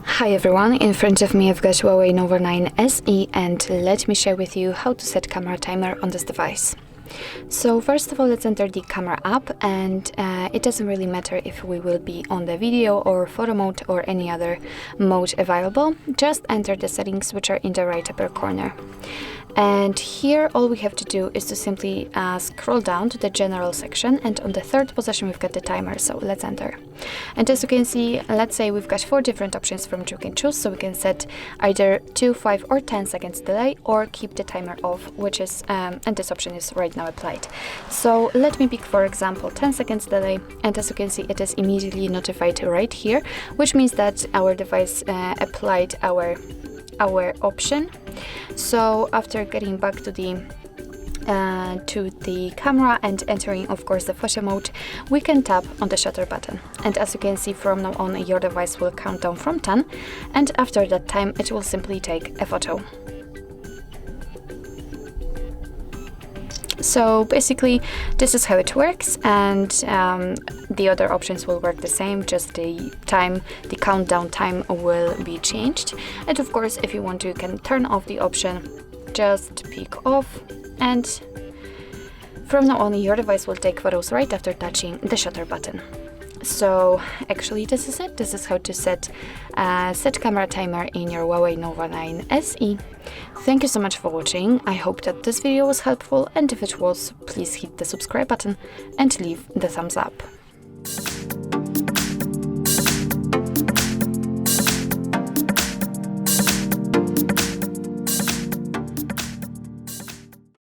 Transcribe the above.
Hi everyone, in front of me I've got HUAWEI Nova 9 SE, and let me share with you how to set camera timer on this device. So first of all, let's enter the camera app, and it doesn't really matter if we will be on the video or photo mode or any other mode available. Just enter the settings which are in the right upper corner. And here all we have to do is to simply scroll down to the general section, and on the third position we've got the timer, so let's enter. And as you can see, let's say we've got 4 different options from which you can choose, so we can set either 2, 5 or 10 seconds delay, or keep the timer off, which is and this option is right now applied. So let me pick, for example, 10 seconds delay, and as you can see it is immediately notified right here, which means that our device applied our option. So after getting back to the camera and entering, of course, the photo mode, we can tap on the shutter button, and as you can see, from now on your device will count down from 10, and after that time it will simply take a photo. So basically this is how it works, and the other options will work the same, just the countdown time will be changed. And of course, if you want to, you can turn off the option, just pick off, and from now on your device will take photos right after touching the shutter button. So actually this is it. This is how to set camera timer in your HUAWEI Nova 9 SE. Thank you so much for watching. I hope that this video was helpful, and if it was, please hit the subscribe button and leave the thumbs up.